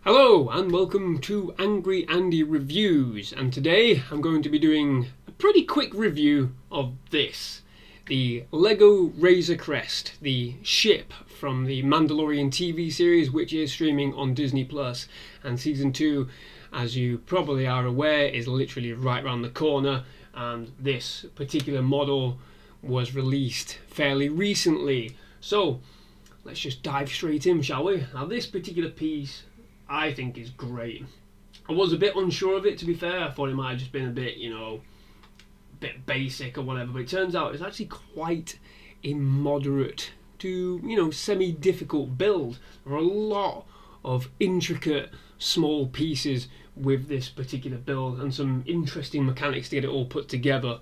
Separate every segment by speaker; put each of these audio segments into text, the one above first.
Speaker 1: Hello and welcome to Angry Andy Reviews, and today I'm going to be doing a pretty quick review of this, the Lego Razor Crest, the ship from the Mandalorian TV series which is streaming on Disney Plus, and season 2, as you probably are aware, is literally right around the corner, and this particular model was released fairly recently. So let's just dive straight in, shall we? Now this particular piece I think is great. I was a bit unsure of it, to be fair. I thought it might have just been a bit, bit basic or whatever, but it turns out it's actually quite a moderate to, semi-difficult build. There are a lot of intricate small pieces with this particular build and some interesting mechanics to get it all put together.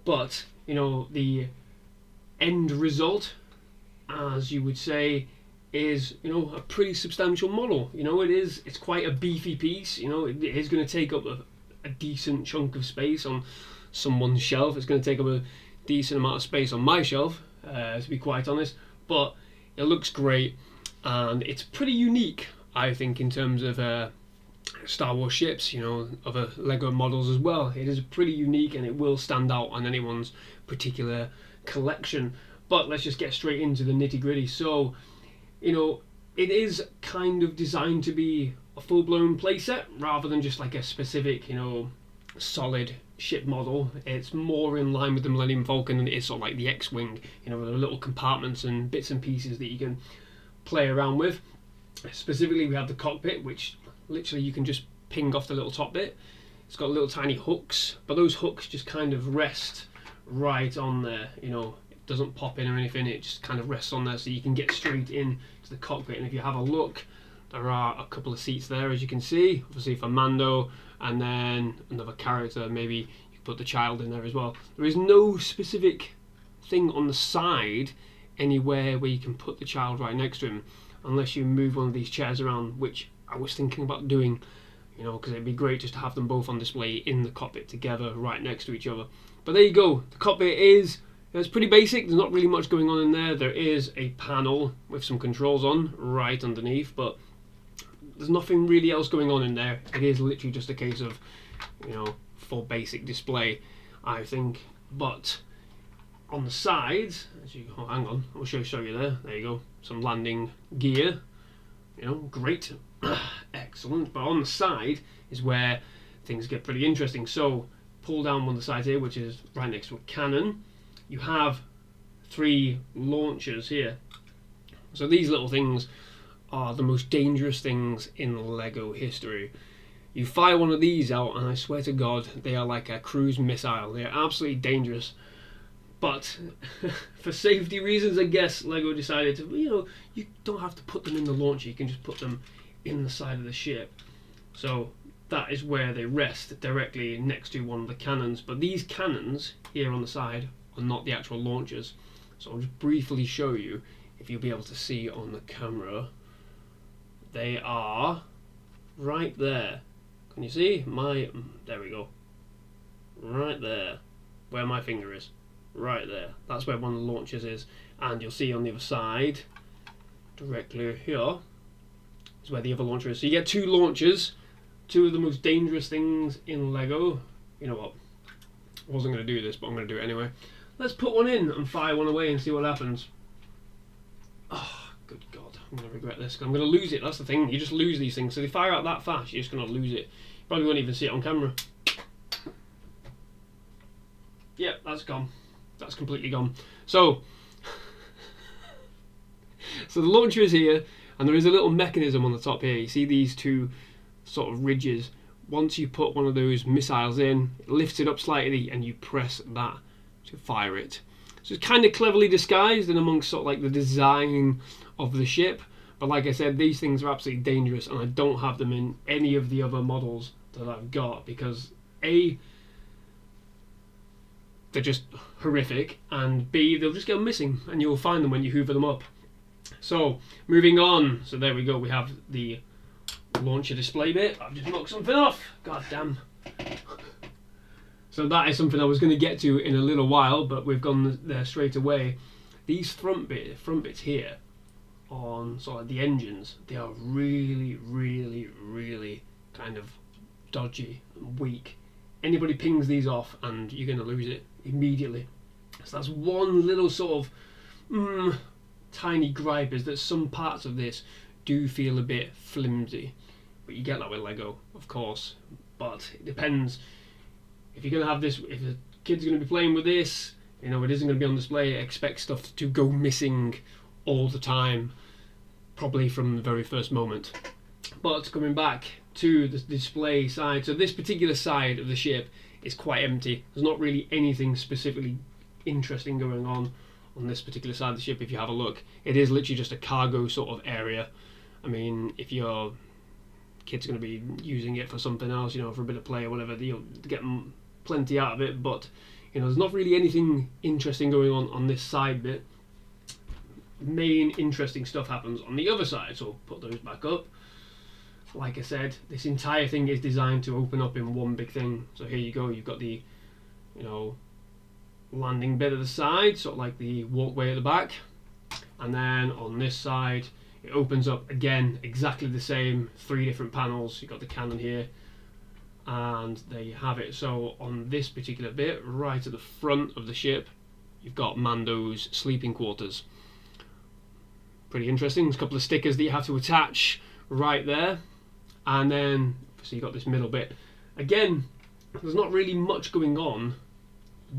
Speaker 1: But, the end result, as you would say, is a pretty substantial model. It's quite a beefy piece. It is going to take up a decent chunk of space on someone's shelf. It's going to take up a decent amount of space on my shelf, to be quite honest, but it looks great and it's pretty unique, I think, in terms of Star Wars ships, other Lego models as well. It is pretty unique and it will stand out on anyone's particular collection. But let's just get straight into the nitty-gritty. So it is kind of designed to be a full-blown playset rather than just like a specific, solid ship model. It's more in line with the Millennium Falcon than it is sort of like the X-Wing, with the little compartments and bits and pieces that you can play around with. Specifically, we have the cockpit, which literally you can just ping off the little top bit. It's got little tiny hooks, but those hooks just kind of rest right on there, doesn't pop in or anything, it just kind of rests on there so you can get straight in to the cockpit. And if you have a look, there are a couple of seats there, as you can see, obviously for Mando, and then another character. Maybe you can put the child in there as well. There is no specific thing on the side anywhere where you can put the child right next to him, unless you move one of these chairs around, which I was thinking about doing, because it'd be great just to have them both on display in the cockpit together right next to each other. But there you go, the cockpit is it's pretty basic. There's not really much going on in there. There is a panel with some controls on right underneath, but there's nothing really else going on in there. It is literally just a case of, for basic display, I think. But on the sides, hang on, I'll show you there. There you go. Some landing gear. Great, excellent. But on the side is where things get pretty interesting. So pull down one of the sides here, which is right next to a cannon. You have 3 launchers here. So these little things are the most dangerous things in Lego history. You fire one of these out and I swear to God, they are like a cruise missile. They are absolutely dangerous. But for safety reasons, I guess Lego decided to, you don't have to put them in the launcher, you can just put them in the side of the ship. So that is where they rest, directly next to one of the cannons. But these cannons here on the side are not the actual launchers. So I'll just briefly show you, if you'll be able to see on the camera. They are right there. Can you see? There we go. Right there, where my finger is. Right there. That's where one of the launchers is. And you'll see on the other side, directly here, is where the other launcher is. So you get 2 launchers, 2 of the most dangerous things in Lego. You know what? I wasn't going to do this, but I'm going to do it anyway. Let's put one in and fire one away and see what happens. Oh, good God. I'm going to regret this, because I'm going to lose it. That's the thing. You just lose these things. So they fire out that fast, you're just going to lose it. You probably won't even see it on camera. Yep, that's gone. That's completely gone. So the launcher is here, and there is a little mechanism on the top here. You see these 2 sort of ridges. Once you put one of those missiles in, it lifts it up slightly and you press that to fire it. So it's kind of cleverly disguised in amongst sort of like the design of the ship. But like I said, these things are absolutely dangerous, and I don't have them in any of the other models that I've got because A, they're just horrific, and B, they'll just go missing and you'll find them when you hoover them up. So moving on, so there we go, we have the launcher display bit. I've just knocked something off, god damn. So that is something I was going to get to in a little while, but we've gone there straight away. These front bits here on sort of the engines, they are really, really, really kind of dodgy and weak. Anybody pings these off and you're going to lose it immediately. So that's one little sort of tiny gripe, is that some parts of this do feel a bit flimsy. But you get that with Lego, of course. But it depends. If you're going to have this, if a kid's going to be playing with this, you know, it isn't going to be on display, expect stuff to go missing all the time, probably from the very first moment. But coming back to the display side, so this particular side of the ship is quite empty. There's not really anything specifically interesting going on this particular side of the ship. If you have a look, it is literally just a cargo sort of area. I mean, if your kid's going to be using it for something else, you know, for a bit of play or whatever, you'll get plenty out of it. But you know, there's not really anything interesting going on this side bit. Main interesting stuff happens on the other side, so put those back up. Like I said, this entire thing is designed to open up in one big thing. So here you go, you've got the, you know, landing bit at the side, sort of like the walkway at the back, and then on this side it opens up again, exactly the same, 3 different panels. You've got the cannon here, and there you have it. So on this particular bit, right at the front of the ship, you've got Mando's sleeping quarters. Pretty interesting. There's a couple of stickers that you have to attach right there, and then so you've got this middle bit. Again, there's not really much going on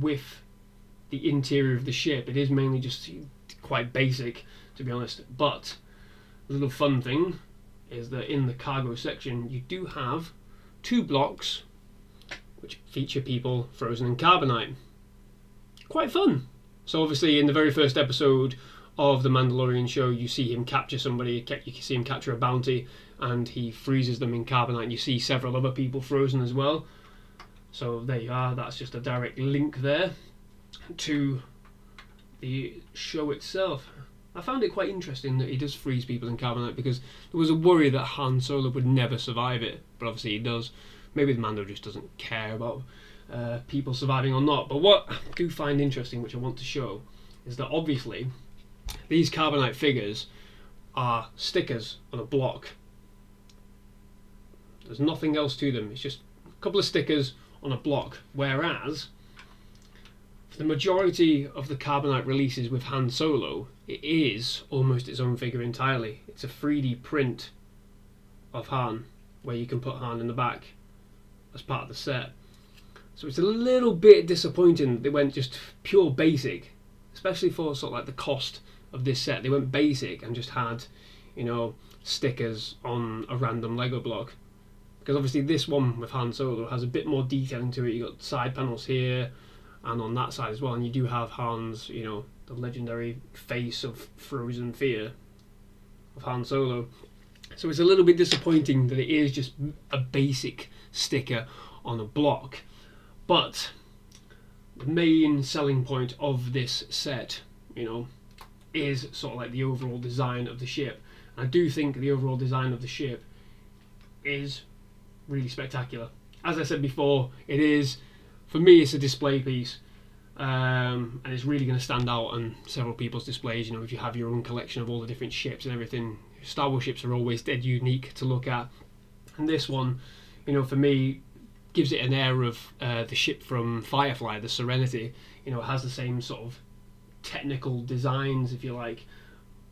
Speaker 1: with the interior of the ship. It is mainly just quite basic, to be honest. But a little fun thing is that in the cargo section you do have 2 blocks which feature people frozen in carbonite. Quite fun. So obviously in the very first episode of the Mandalorian show, you see him capture somebody, you see him capture a bounty, and he freezes them in carbonite, and you see several other people frozen as well. So there you are, that's just a direct link there to the show itself. I found it quite interesting that he does freeze people in carbonite, because there was a worry that Han Solo would never survive it, but obviously he does. Maybe the Mando just doesn't care about people surviving or not. But what I do find interesting, which I want to show, is that obviously these carbonite figures are stickers on a block. There's nothing else to them. It's just a couple of stickers on a block. Whereas for the majority of the carbonite releases with Han Solo, it is almost its own figure entirely. It's a 3D print of Han, where you can put Han in the back as part of the set. So it's a little bit disappointing that they went just pure basic, especially for sort of like the cost of this set. They went basic and just had, you know, stickers on a random Lego block. Because obviously this one with Han Solo has a bit more detailing to it. You've got side panels here and on that side as well, and you do have Han's, you know, the legendary face of frozen fear of Han Solo. So it's a little bit disappointing that it is just a basic sticker on a block. But the main selling point of this set, you know, is sort of like the overall design of the ship. I do think the overall design of the ship is really spectacular. As I said before, it is, for me, it's a display piece, and it's really going to stand out on several people's displays. You know, if you have your own collection of all the different ships and everything, Star Wars ships are always dead unique to look at, and this one, you know, for me, gives it an air of the ship from Firefly, the Serenity. You know, it has the same sort of technical designs, if you like.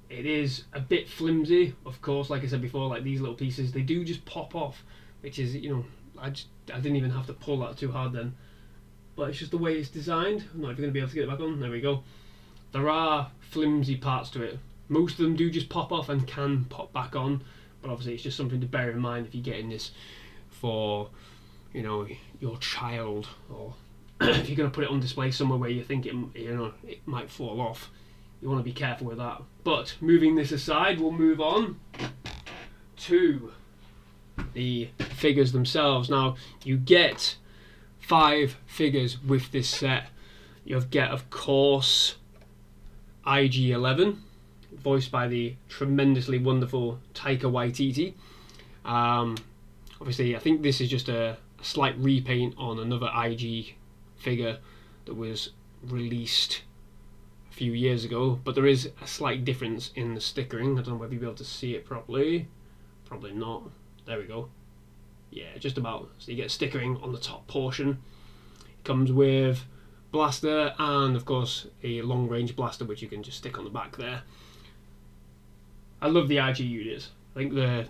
Speaker 1: It is a bit flimsy, of course, like I said before, like these little pieces, they do just pop off, which is, you know, I didn't even have to pull that too hard then. But it's just the way it's designed. I'm not even going to be able to get it back on. There we go. There are flimsy parts to it. Most of them do just pop off and can pop back on, but obviously it's just something to bear in mind if you're getting this for, you know, your child, or if you're going to put it on display somewhere where you think it, you know, it might fall off. You want to be careful with that. But moving this aside, we'll move on to the figures themselves. Now, you get 5 figures with this set. You get, of course, IG-11, voiced by the tremendously wonderful Taika Waititi. Obviously, I think this is just a slight repaint on another IG figure that was released a few years ago, but there is a slight difference in the stickering. I don't know whether you'll be able to see it properly. Probably not. There we go. Yeah, just about. So you get stickering on the top portion. It comes with blaster and of course a long range blaster which you can just stick on the back there. I love the IG units. I think they're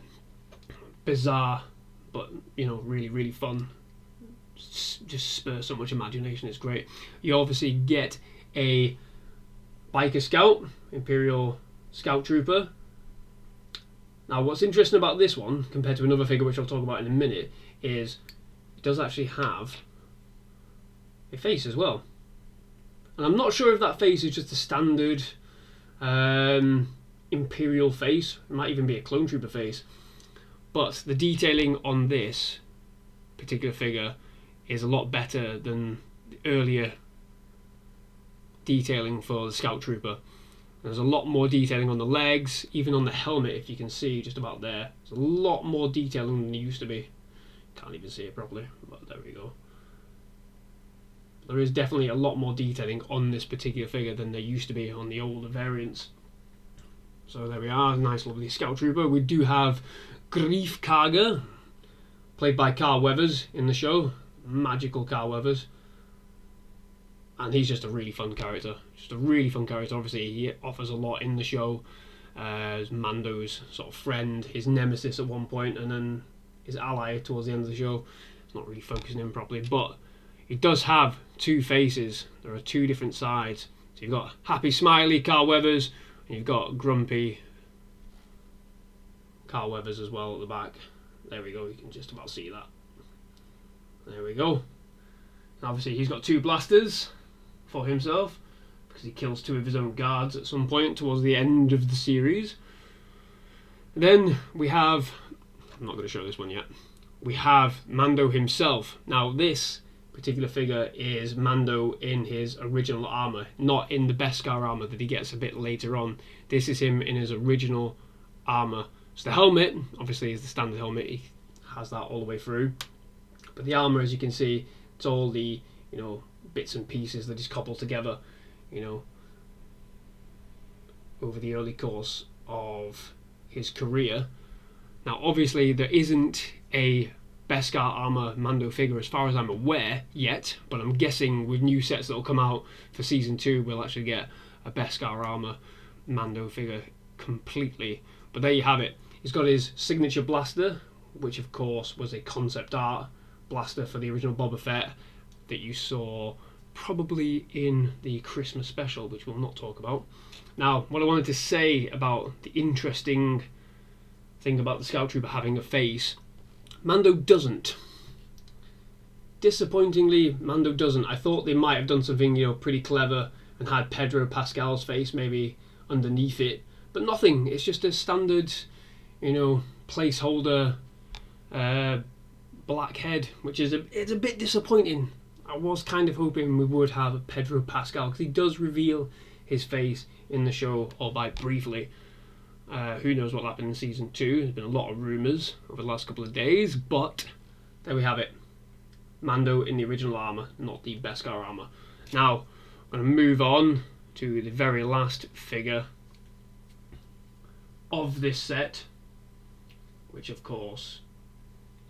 Speaker 1: bizarre, but you know, really fun. Just spurs so much imagination. It's great. You obviously get a biker scout, Imperial Scout Trooper. Now what's interesting about this one compared to another figure which I'll talk about in a minute is it does actually have a face as well, and I'm not sure if that face is just a standard Imperial face. It might even be a clone trooper face, but the detailing on this particular figure is a lot better than the earlier detailing for the Scout Trooper. There's a lot more detailing on the legs, even on the helmet, if you can see just about there. There's a lot more detailing than there used to be. Can't even see it properly, but there we go. There is definitely a lot more detailing on this particular figure than there used to be on the older variants. So there we are, nice lovely Scout Trooper. We do have Grief Karga, played by Carl Weathers in the show. Magical Carl Weathers. And he's just a really fun character. Just a really fun character. Obviously, he offers a lot in the show. As Mando's sort of friend, his nemesis at one point, and then his ally towards the end of the show. It's not really focusing in properly, but he does have two faces. There are two different sides. So you've got happy, smiley Carl Weathers, and you've got grumpy Carl Weathers as well at the back. There we go. You can just about see that. There we go. And obviously, he's got two blasters for himself because he kills two of his own guards at some point towards the end of the series. Then we have, I'm not going to show this one yet, we have Mando himself. Now this particular figure is Mando in his original armour, not in the Beskar armour that he gets a bit later on. This is him in his original armour. So the helmet obviously is the standard helmet, he has that all the way through, but the armour, as you can see, it's all the, you know, bits and pieces that he's cobbled together, you know, over the early course of his career. Now obviously there isn't a Beskar armor Mando figure as far as I'm aware yet, but I'm guessing with new sets that will come out for season 2 we'll actually get a Beskar armor Mando figure completely. But there you have it. He's got his signature blaster, which of course was a concept art blaster for the original Boba Fett that you saw probably in the Christmas special, which we'll not talk about. Now, what I wanted to say about the interesting thing about the Scout Trooper having a face, Mando doesn't. Disappointingly, Mando doesn't. I thought they might have done something, you know, pretty clever and had Pedro Pascal's face maybe underneath it, but nothing. It's just a standard, you know, placeholder black head, which is it's a bit disappointing. I was kind of hoping we would have a Pedro Pascal because he does reveal his face in the show, albeit briefly. Who knows what happened in season 2? There's been a lot of rumours over the last couple of days, but there we have it. Mando in the original armour, not the Beskar armour. Now, I'm going to move on to the very last figure of this set, which of course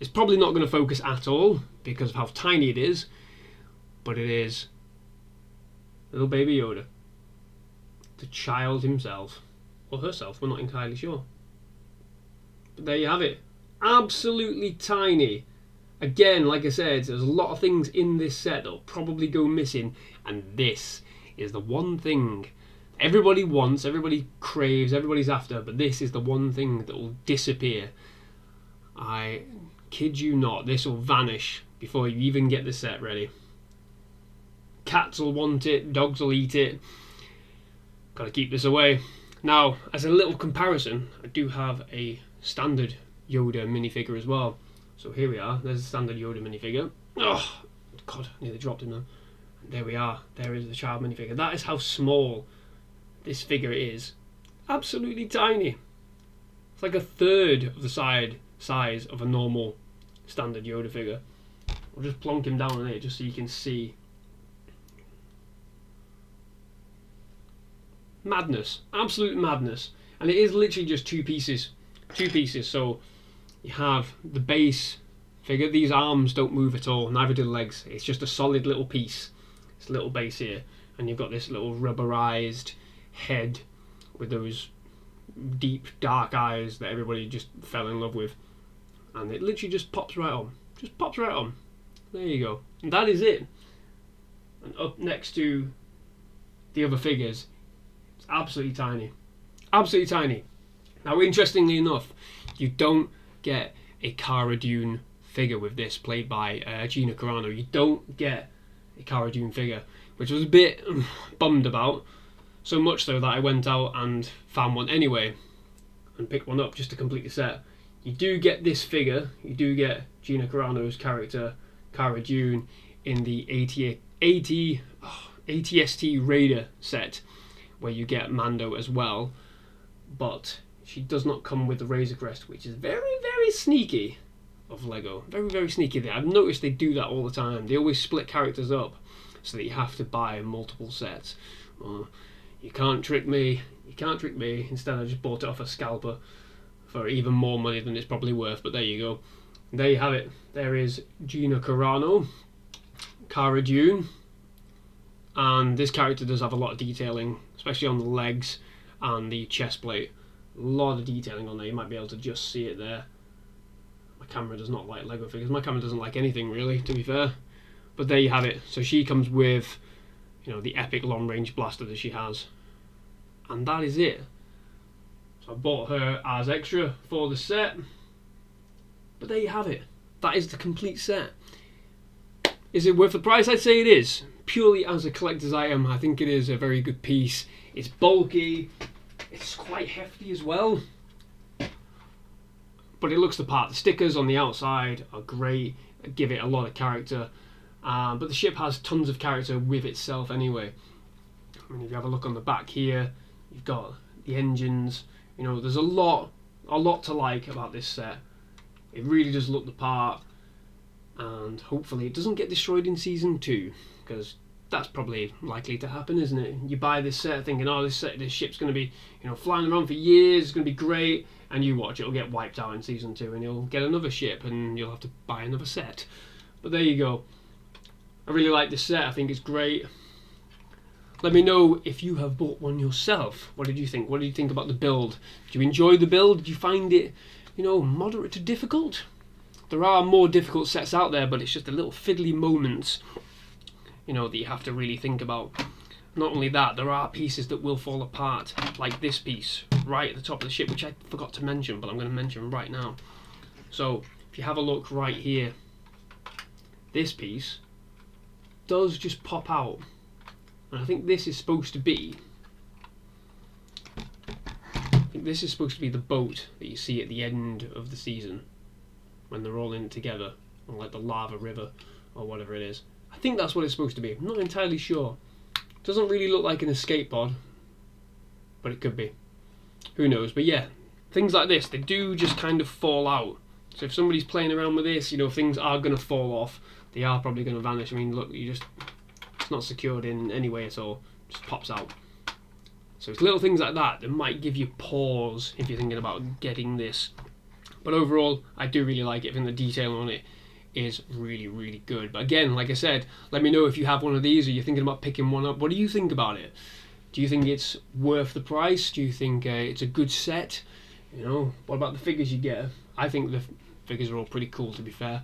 Speaker 1: is probably not going to focus at all because of how tiny it is, but it is little baby Yoda, the child himself, or herself, we're not entirely sure. But there you have it, absolutely tiny. Again, like I said, there's a lot of things in this set that'll probably go missing, and this is the one thing everybody wants, everybody craves, everybody's after, but this is the one thing that will disappear. I kid you not, this will vanish before you even get the set ready. Cats will want it, dogs will eat it. Gotta keep this away. Now, as a little comparison, I do have a standard Yoda minifigure as well. So here we are, there's a standard Yoda minifigure. Oh, God, I nearly dropped him now. And there we are, there is the child minifigure. That is how small this figure is. Absolutely tiny. It's like a third of the size of a normal standard Yoda figure. I'll just plonk him down on it just so you can see. madness, absolute madness. And it is literally just two pieces. So you have the base figure. These arms don't move at all, neither do the legs. It's just a solid little piece. It's a little base here, and you've got this little rubberized head with those deep dark eyes that everybody just fell in love with, and it literally just pops right on. There you go, and that is it. And up next to the other figures, it's absolutely tiny. Now, interestingly enough, you don't get a Cara Dune figure with this, played by Gina Carano. You don't get a Cara Dune figure, which I was a bit bummed about. So much so that I went out and found one anyway and picked one up just to complete the set. You do get this figure. You do get Gina Carano's character, Cara Dune, in the ATST Raider set, where you get Mando as well. But she does not come with the Razor Crest, which is very, very sneaky of Lego. Very, very sneaky there. I've noticed they do that all the time. They always split characters up so that you have to buy multiple sets. You can't trick me. Instead, I just bought it off a scalper for even more money than it's probably worth. But there you go. There you have it. There is Gina Carano, Cara Dune. And this character does have a lot of detailing, especially on the legs and the chest plate. A lot of detailing on there. You might be able to just see it there. My camera does not like Lego figures. My camera doesn't like anything, really, to be fair. But there you have it. So she comes with, the epic long-range blaster that she has. And that is it. So I bought her as extra for the set. But there you have it. That is the complete set. Is it worth the price? I'd say it is. Purely as a collector's item, I think it is a very good piece. It's bulky. It's quite hefty as well. But it looks the part. The stickers on the outside are great. Give it a lot of character. But the ship has tons of character with itself anyway. I mean, if you have a look on the back here, you've got the engines. There's a lot to like about this set. It really does look the part. And hopefully it doesn't get destroyed in Season 2, because that's probably likely to happen, isn't it? You buy this set thinking, this ship's going to be, flying around for years, it's going to be great, and you watch, it'll get wiped out in Season 2, and you'll get another ship, and you'll have to buy another set. But there you go. I really like this set. I think it's great. Let me know if you have bought one yourself. What did you think? What did you think about the build? Did you enjoy the build? Did you find it, moderate to difficult? There are more difficult sets out there, but it's just the little fiddly moments, that you have to really think about. Not only that, there are pieces that will fall apart, like this piece right at the top of the ship, which I forgot to mention, but I'm going to mention right now. So, if you have a look right here, this piece does just pop out. And I think this is supposed to be... the boat that you see at the end of the season, when they're all in together, on like the lava river or whatever it is. I think that's what it's supposed to be. I'm not entirely sure. Doesn't really look like an escape pod, but it could be. Who knows? But yeah, things like this, they do just kind of fall out. So if somebody's playing around with this, things are going to fall off. They are probably going to vanish. I mean, look, it's not secured in any way at all. It just pops out. So it's little things like that might give you pause if you're thinking about getting this. But overall, I do really like it. I think the detail on it is really, really good. But again, like I said, let me know if you have one of these or you're thinking about picking one up. What do you think about it? Do you think it's worth the price? Do you think it's a good set? What about the figures you get? I think the figures are all pretty cool, to be fair.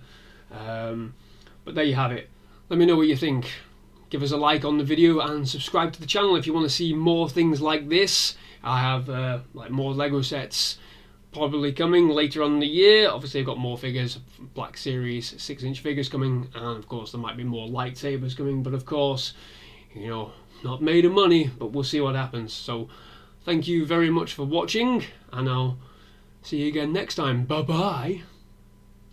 Speaker 1: But there you have it. Let me know what you think. Give us a like on the video and subscribe to the channel if you want to see more things like this. I have more Lego sets probably coming later on in the year. Obviously I've got more figures, Black Series 6-inch figures coming, and of course there might be more lightsabers coming, but of course, not made of money, but we'll see what happens. So thank you very much for watching, and I'll see you again next time. Bye bye.